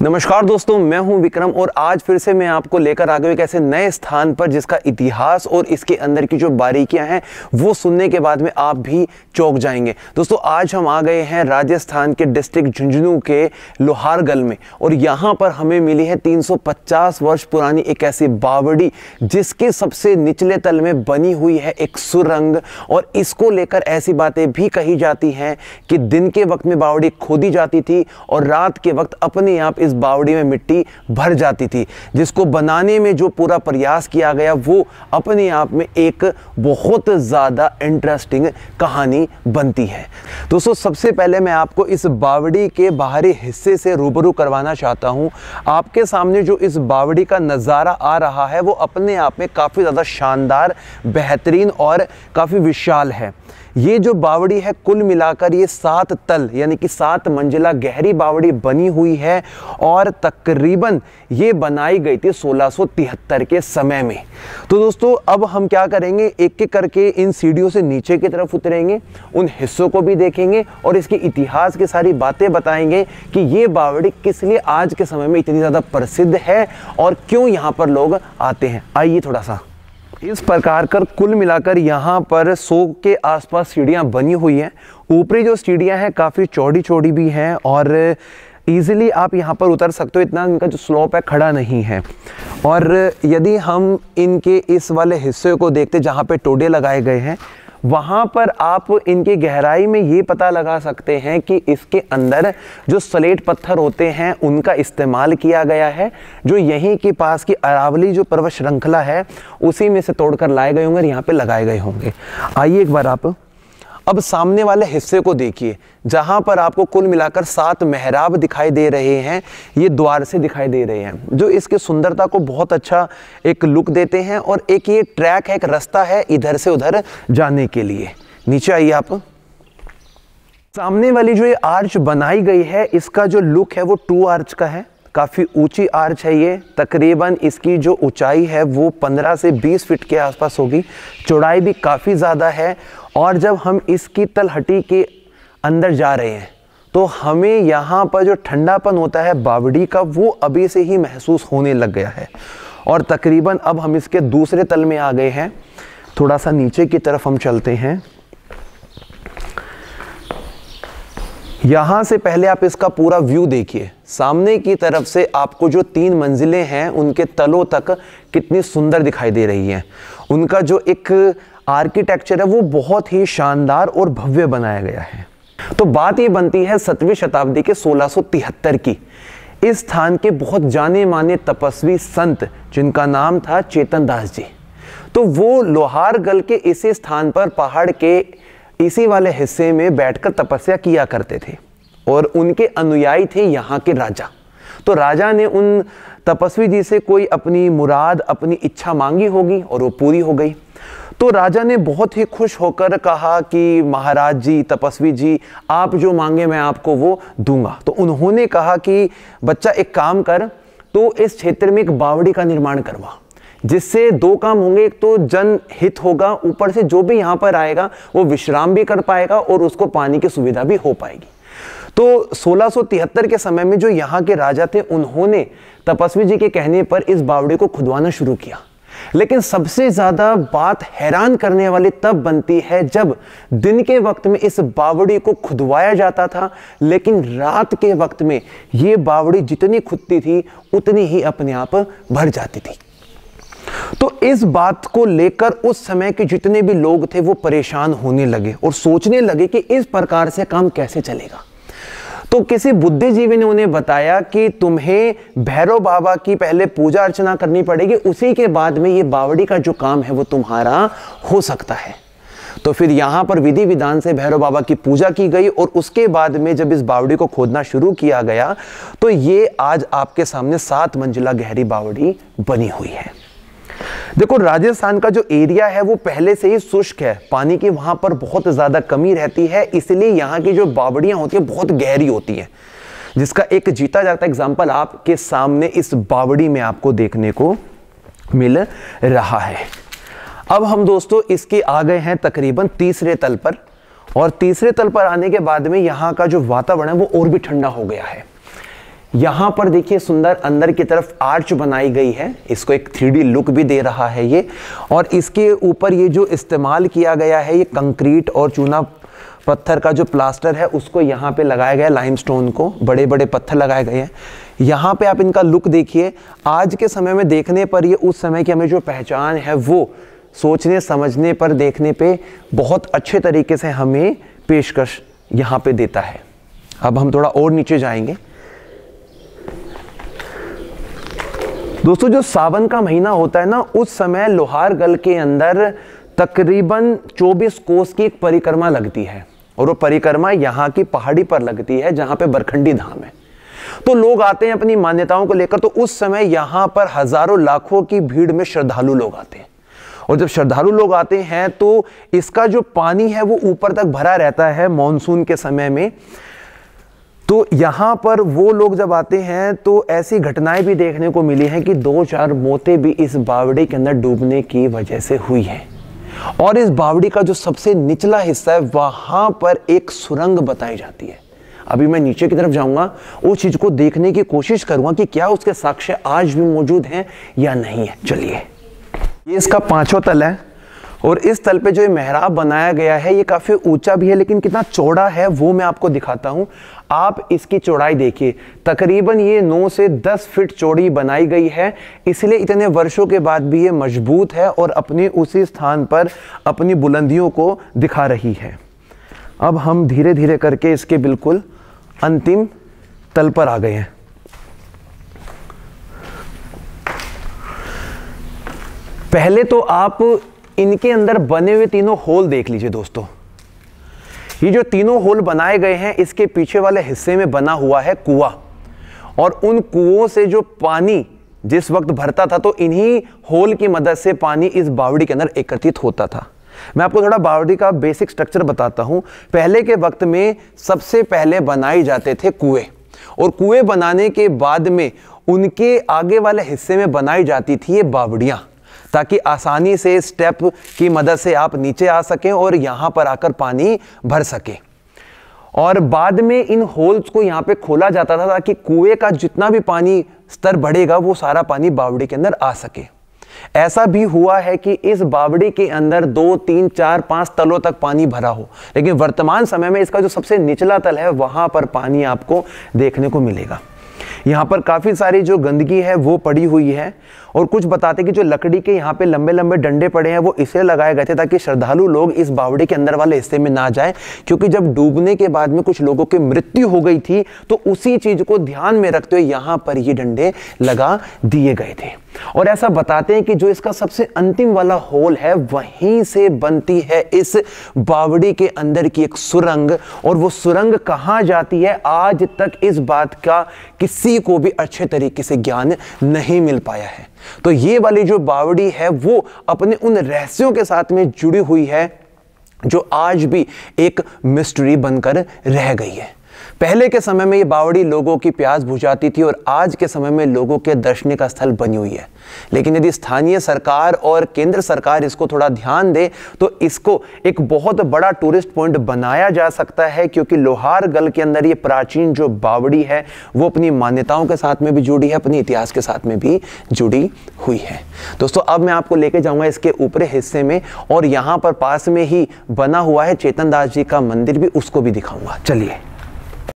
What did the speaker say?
नमस्कार दोस्तों, मैं हूं विक्रम और आज फिर से मैं आपको लेकर आ गया एक ऐसे नए स्थान पर जिसका इतिहास और इसके अंदर की जो बारीकियां हैं वो सुनने के बाद में आप भी चौंक जाएंगे। दोस्तों, आज हम आ गए हैं राजस्थान के डिस्ट्रिक्ट झुंझुनू के लोहारगल में और यहाँ पर हमें मिली है 350 वर्ष पुरानी एक ऐसी बावड़ी जिसके सबसे निचले तल में बनी हुई है एक सुरंग। और इसको लेकर ऐसी बातें भी कही जाती हैं कि दिन के वक्त में बावड़ी खोदी जाती थी और रात के वक्त अपने आप इस बावड़ी में मिट्टी भर जाती थी, जिसको बनाने में जो पूरा प्रयास किया गया वो अपने आप में एक बहुत ज़्यादा इंटरेस्टिंग कहानी बनती है। दोस्तों, सबसे पहले मैं आपको इस बावड़ी के बाहरी हिस्से से रूबरू करवाना चाहता हूं। आपके सामने जो इस बावड़ी का नज़ारा आ रहा है वो अपने आप में काफ़ी ज़्यादा शानदार, बेहतरीन और काफ़ी विशाल है। ये जो बावड़ी है कुल मिलाकर ये 7 तल यानी कि 7 मंजिला गहरी बावड़ी बनी हुई है और तकरीबन ये बनाई गई थी 1673 के समय में। तो दोस्तों, अब हम क्या करेंगे, एक एक करके इन सीढ़ियों से नीचे की तरफ उतरेंगे, उन हिस्सों को भी देखेंगे और इसके इतिहास की सारी बातें बताएंगे कि ये बावड़ी किस लिए आज के समय में इतनी ज़्यादा प्रसिद्ध है और क्यों यहाँ पर लोग आते हैं। आइए थोड़ा सा इस प्रकार कर कुल मिलाकर यहाँ पर 100 के आसपास सीढ़ियाँ बनी हुई हैं। ऊपरी जो सीढ़ियाँ हैं काफ़ी चौड़ी चौड़ी भी हैं और ईज़िली आप यहाँ पर उतर सकते हो, इतना इनका जो स्लोप है खड़ा नहीं है। और यदि हम इनके इस वाले हिस्से को देखते जहाँ पे टोडे लगाए गए हैं, वहाँ पर आप इनकी गहराई में ये पता लगा सकते हैं कि इसके अंदर जो स्लेट पत्थर होते हैं उनका इस्तेमाल किया गया है, जो यहीं के पास की अरावली जो पर्वत श्रृंखला है उसी में से तोड़कर लाए गए होंगे और यहाँ पे लगाए गए होंगे। आइए एक बार आप अब सामने वाले हिस्से को देखिए, जहाँ पर आपको कुल मिलाकर 7 मेहराब दिखाई दे रहे हैं। ये द्वार से दिखाई दे रहे हैं जो इसके सुंदरता को बहुत अच्छा एक लुक देते हैं। और एक ये ट्रैक है, एक रास्ता है इधर से उधर जाने के लिए। नीचे आइए आप। सामने वाली जो ये आर्च बनाई गई है इसका जो लुक है वो 2 आर्च का है। काफ़ी ऊंची आर्च है ये, तकरीबन इसकी जो ऊंचाई है वो 15 से 20 फीट के आसपास होगी। चौड़ाई भी काफ़ी ज़्यादा है। और जब हम इसकी तलहटी के अंदर जा रहे हैं तो हमें यहाँ पर जो ठंडापन होता है बावड़ी का वो अभी से ही महसूस होने लग गया है। और तकरीबन अब हम इसके दूसरे तल में आ गए हैं। थोड़ा सा नीचे की तरफ हम चलते हैं। यहाँ से पहले आप इसका पूरा व्यू देखिए। सामने की तरफ से आपको जो 3 मंजिलें हैं उनके तलों तक कितनी सुंदर दिखाई दे रही हैं। उनका जो एक आर्किटेक्चर है वो बहुत ही शानदार और भव्य बनाया गया है। तो बात ये बनती है 7वीं शताब्दी के 1673 की। इस स्थान के बहुत जाने माने तपस्वी संत जिनका नाम था चेतन दास जी, तो वो लोहारगल के इसी स्थान पर पहाड़ के इसी वाले हिस्से में बैठकर तपस्या किया करते थे और उनके अनुयायी थे यहाँ के राजा। तो राजा ने उन तपस्वी जी से कोई अपनी मुराद, अपनी इच्छा मांगी होगी और वो पूरी हो गई। तो राजा ने बहुत ही खुश होकर कहा कि महाराज जी, तपस्वी जी, आप जो मांगे मैं आपको वो दूंगा। तो उन्होंने कहा कि बच्चा एक काम कर, तो इस क्षेत्र में एक बावड़ी का निर्माण करवा, जिससे 2 काम होंगे। एक तो जन हित होगा, ऊपर से जो भी यहाँ पर आएगा वो विश्राम भी कर पाएगा और उसको पानी की सुविधा भी हो पाएगी। तो 1673 के समय में जो यहाँ के राजा थे उन्होंने तपस्वी जी के कहने पर इस बावड़ी को खुदवाना शुरू किया। लेकिन सबसे ज्यादा बात हैरान करने वाली तब बनती है जब दिन के वक्त में इस बावड़ी को खुदवाया जाता था, लेकिन रात के वक्त में ये बावड़ी जितनी खुदती थी उतनी ही अपने आप भर जाती थी। तो इस बात को लेकर उस समय के जितने भी लोग थे वो परेशान होने लगे और सोचने लगे कि इस प्रकार से काम कैसे चलेगा। तो किसी बुद्धिजीवी ने उन्हें बताया कि तुम्हें भैरव बाबा की पहले पूजा अर्चना करनी पड़ेगी, उसी के बाद में ये बावड़ी का जो काम है वो तुम्हारा हो सकता है। तो फिर यहाँ पर विधि विधान से भैरव बाबा की पूजा की गई और उसके बाद में जब इस बावड़ी को खोदना शुरू किया गया तो ये आज आपके सामने 7 मंजिला गहरी बावड़ी बनी हुई है। देखो, राजस्थान का जो एरिया है वो पहले से ही शुष्क है, पानी की वहां पर बहुत ज्यादा कमी रहती है, इसलिए यहाँ की जो बावड़ियां होती है बहुत गहरी होती हैं, जिसका एक जीता जाता एग्जाम्पल आपके सामने इस बावड़ी में आपको देखने को मिल रहा है। अब हम दोस्तों इसके आ गए हैं तकरीबन तीसरे तल पर, और तीसरे तल पर आने के बाद में यहाँ का जो वातावरण है वो और भी ठंडा हो गया है। यहां पर देखिए सुंदर अंदर की तरफ आर्च बनाई गई है, इसको एक 3D लुक भी दे रहा है ये। और इसके ऊपर ये जो इस्तेमाल किया गया है ये कंक्रीट और चूना पत्थर का जो प्लास्टर है उसको यहाँ पे लगाया गया है, लाइमस्टोन को बड़े बड़े पत्थर लगाए गए हैं। यहाँ पे आप इनका लुक देखिए, आज के समय में देखने पर ये उस समय की हमें जो पहचान है वो सोचने समझने पर देखने पे बहुत अच्छे तरीके से हमें पेशकश यहाँ पे देता है। अब हम थोड़ा और नीचे जाएंगे। दोस्तों जो सावन का महीना होता है ना, उस समय लोहारगल के अंदर तकरीबन 24 कोस की एक परिक्रमा लगती है और वो परिक्रमा यहाँ की पहाड़ी पर लगती है जहाँ पे बरखंडी धाम है। तो लोग आते हैं अपनी मान्यताओं को लेकर, तो उस समय यहाँ पर हजारों लाखों की भीड़ में श्रद्धालु लोग आते हैं। और जब श्रद्धालु लोग आते हैं तो इसका जो पानी है वो ऊपर तक भरा रहता है मॉनसून के समय में। तो यहाँ पर वो लोग जब आते हैं तो ऐसी घटनाएं भी देखने को मिली हैं कि 2-4 मौतें भी इस बावड़ी के अंदर डूबने की वजह से हुई है। और इस बावड़ी का जो सबसे निचला हिस्सा है वहां पर एक सुरंग बताई जाती है। अभी मैं नीचे की तरफ जाऊंगा, उस चीज को देखने की कोशिश करूंगा कि क्या उसके साक्ष्य आज भी मौजूद हैं या नहीं है। चलिए, ये इसका 5वां तल है और इस तल पे जो ये मेहराब बनाया गया है ये काफी ऊंचा भी है, लेकिन कितना चौड़ा है वो मैं आपको दिखाता हूं। आप इसकी चौड़ाई देखिए, तकरीबन ये 9 से 10 फीट चौड़ी बनाई गई है, इसलिए इतने वर्षों के बाद भी ये मजबूत है और अपने उसी स्थान पर अपनी बुलंदियों को दिखा रही है। अब हम धीरे धीरे करके इसके बिल्कुल अंतिम तल पर आ गए हैं। पहले तो आप इनके अंदर बने हुए तीनों होल देख लीजिए दोस्तों। ये जो तीनों होल बनाए गए हैं इसके पीछे वाले हिस्से में बना हुआ है कुआं, और उन कुओं से जो पानी जिस वक्त भरता था तो इन्हीं होल की मदद से पानी इस बावड़ी के अंदर एकत्रित होता था। मैं आपको थोड़ा बावड़ी का बेसिक स्ट्रक्चर बताता हूं। पहले के वक्त में सबसे पहले बनाए जाते थे कुएं, और कुएं बनाने के बाद में उनके आगे वाले हिस्से में बनाई जाती थी ये बावड़ियां, ताकि आसानी से स्टेप की मदद से आप नीचे आ सकें और यहां पर आकर पानी भर सके। और बाद में इन होल्स को यहां पे खोला जाता था ताकि कुएं का जितना भी पानी स्तर बढ़ेगा वो सारा पानी बावड़ी के अंदर आ सके। ऐसा भी हुआ है कि इस बावड़ी के अंदर 2, 3, 4, 5 तलों तक पानी भरा हो, लेकिन वर्तमान समय में इसका जो सबसे निचला तल है वहां पर पानी आपको देखने को मिलेगा। यहाँ पर काफ़ी सारी जो गंदगी है वो पड़ी हुई है, और कुछ बताते कि जो लकड़ी के यहाँ पे लंबे लंबे डंडे पड़े हैं वो इसलिए लगाए गए थे ताकि श्रद्धालु लोग इस बावड़ी के अंदर वाले हिस्से में ना जाएं, क्योंकि जब डूबने के बाद में कुछ लोगों की मृत्यु हो गई थी तो उसी चीज को ध्यान में रखते हुए यहाँ पर ये डंडे लगा दिए गए थे। और ऐसा बताते हैं कि जो इसका सबसे अंतिम वाला होल है वहीं से बनती है इस बावड़ी के अंदर की एक सुरंग, और वो सुरंग कहाँ जाती है आज तक इस बात का किसी को भी अच्छे तरीके से ज्ञान नहीं मिल पाया है। तो ये वाली जो बावड़ी है वो अपने उन रहस्यों के साथ में जुड़ी हुई है जो आज भी एक मिस्ट्री बनकर रह गई है। पहले के समय में ये बावड़ी लोगों की प्यास बुझाती थी और आज के समय में लोगों के दर्शनीय का स्थल बनी हुई है। लेकिन यदि स्थानीय सरकार और केंद्र सरकार इसको थोड़ा ध्यान दे तो इसको एक बहुत बड़ा टूरिस्ट पॉइंट बनाया जा सकता है, क्योंकि लोहारगल के अंदर ये प्राचीन जो बावड़ी है वो अपनी मान्यताओं के साथ में भी जुड़ी है, अपने इतिहास के साथ में भी जुड़ी हुई है। दोस्तों अब मैं आपको लेके जाऊंगा इसके ऊपरी हिस्से में, और यहाँ पर पास में ही बना हुआ है चेतन दास जी का मंदिर भी, उसको भी दिखाऊंगा। चलिए।